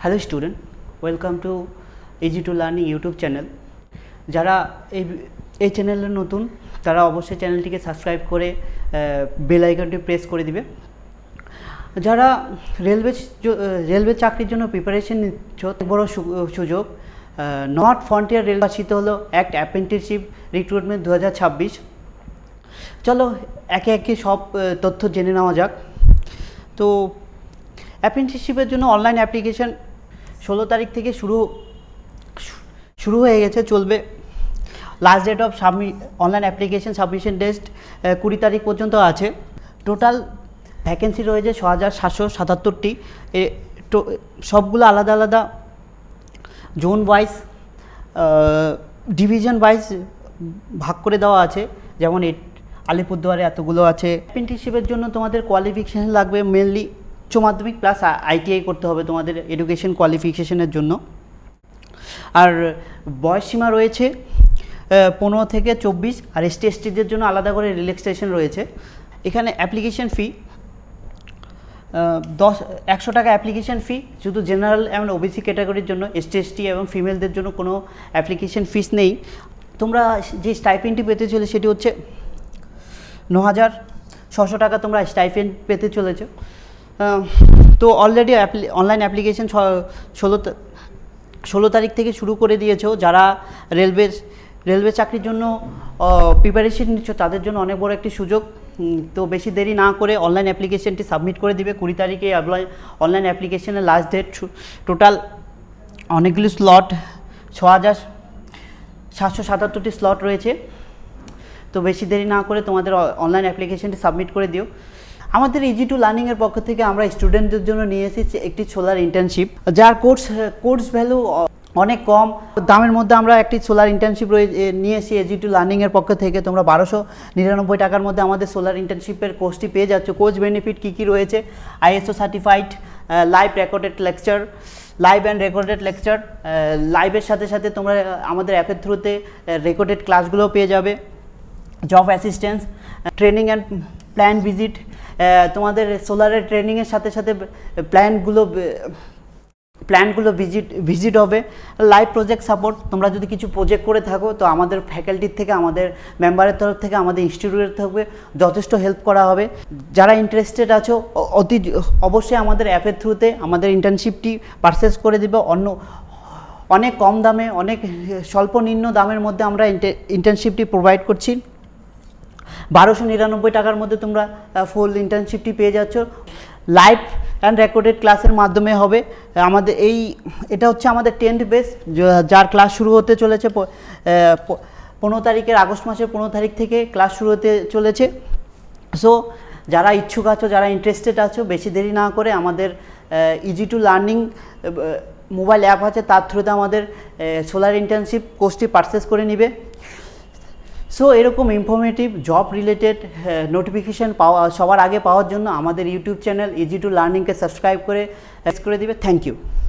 Hello student, welcome to easy to learning YouTube channel. যারা এই চ্যানেলে নতুন তারা অবশ্যই চ্যানেলটিকে সাবস্ক্রাইব করে বেল আইকনটি প্রেস করে দিবে। যারা রেলওয়ে চাকরির জন্য প্রিপারেশন নিচ্ছ, বড় সুযোগ নর্থ ফ্রন্টিয়ার রেল বাসিত হলো অ্যাক্ট অ্যাপ্রেন্টিসশিপ রিক্রুটমেন্ট 2026। চলো একে একে সব তথ্য জেনে নেওয়া যাক। তো অ্যাপ্রেন্টিসশিপের জন্য অনলাইন অ্যাপ্লিকেশান 16 তারিখ থেকে শুরু হয়ে গেছে, চলবে। Last date of online application submission date 20 তারিখ পর্যন্ত আছে। টোটাল ভ্যাকেন্সি রয়েছে 6777টি। সবগুলো আলাদা আলাদা জোন ওয়াইজ, ডিভিশন ওয়াইজ ভাগ করে দেওয়া আছে। যেমন আলিপুরদুয়ারে এতগুলো আছে। অ্যাপ্রেন্টিসশিপের জন্য তোমাদের কোয়ালিফিকেশান লাগবে মেনলি উচ্চ মাধ্যমিক প্লাস ITI করতে হবে তোমাদের এডুকেশন কোয়ালিফিকেশানের জন্য। আর বয়স সীমা রয়েছে 15 থেকে 24। আর ST/STদের জন্য আলাদা করে রিল্যাক্সেশন রয়েছে। এখানে অ্যাপ্লিকেশান ফি 100 টাকা অ্যাপ্লিকেশান ফি, শুধু জেনারেল এবং OBC ক্যাটাগরির জন্য। ST/ST এবং ফিমেলদের জন্য কোনো অ্যাপ্লিকেশান ফিস নেই। তোমরা যে স্টাইপেন্ডটি পেতে চলে সেটি হচ্ছে 9600 টাকা তোমরা স্টাইপেন্ড পেতে চলেছো। তো অলরেডি অনলাইন অ্যাপ্লিকেশান 16 তারিখ থেকে শুরু করে দিয়েছো। যারা রেলওয়ে চাকরির জন্য প্রিপারেশন নিচ্ছ তাদের জন্য অনেক বড় একটি সুযোগ। তো বেশি দেরি না করে অনলাইন অ্যাপ্লিকেশানটি সাবমিট করে দিবে। 20 তারিখে অনলাইন অ্যাপ্লিকেশানের লাস্ট ডেট। টোটাল অনেকগুলি স্লট, 6777টি স্লট রয়েছে। তো বেশি দেরি না করে তোমাদের অনলাইন অ্যাপ্লিকেশানটি সাবমিট করে দিও। আমাদের ইজি টু লার্নিংয়ের পক্ষ থেকে আমরা স্টুডেন্টদের জন্য নিয়ে এসেছি একটি সোলার ইন্টার্নশিপ, যার কোর্স ভ্যালু অনেক কম দামের মধ্যে আমরা একটি সোলার ইন্টার্নশিপ নিয়ে এসেছি ইজি টু লার্নিংয়ের পক্ষ থেকে। তোমরা 1299 টাকার মধ্যে আমাদের সোলার ইন্টার্নশিপের কোর্সটি পেয়ে যাচ্ছ। কোর্স বেনিফিট কী কী রয়েছে? ISO certified live and recorded lecture. লাইভের সাথে সাথে তোমরা আমাদের অ্যাপের থ্রুতে রেকর্ডেড ক্লাসগুলোও পেয়ে যাবে। Job assistance, training and plan visit. তোমাদের সোলারের ট্রেনিংয়ের সাথে সাথে প্ল্যানগুলো ভিজিট হবে। লাইভ প্রজেক্ট সাপোর্ট, তোমরা যদি কিছু প্রজেক্ট করে থাকো তো আমাদের ফ্যাকাল্টির থেকে, আমাদের মেম্বারের তরফ থেকে, আমাদের ইনস্টিটিউটের থেকে যথেষ্ট হেল্প করা হবে। যারা ইন্টারেস্টেড আছো অবশ্যই আমাদের অ্যাপের থ্রুতে আমাদের ইন্টার্নশিপটি পারচেস করে দিবে। অনেক কম দামে, অনেক স্বল্পনিম্ন দামের মধ্যে আমরা ইন্টার্নশিপটি প্রোভাইড করছি। 1299 টাকার মধ্যে তোমরা ফুল ইন্টার্নশিপটি পেয়ে যাচ্ছ। লাইভ অ্যান্ড রেকর্ডেড ক্লাসের মাধ্যমে হবে। আমাদের এটা হচ্ছে আমাদের 10th বেস, যার ক্লাস শুরু হতে চলেছে 15 তারিখের, আগস্ট মাসের 15 তারিখ থেকে ক্লাস শুরু হতে চলেছে। সো যারা ইচ্ছুক আছো, যারা ইন্টারেস্টেড আছো, বেশি দেরি না করে আমাদের easy to learning mobile app আছে, তার থ্রুতে আমাদের সোলার ইন্টার্নশিপ কোর্সটি পারচেস করে নিবে। সো এরকম ইনফরমেটিভ জব রিলেটেড নোটিফিকেশান সবার আগে পাওয়ার জন্য আমাদের ইউটিউব চ্যানেল ইজি টু লার্নিংকে সাবস্ক্রাইব করে দিবে। Thank you.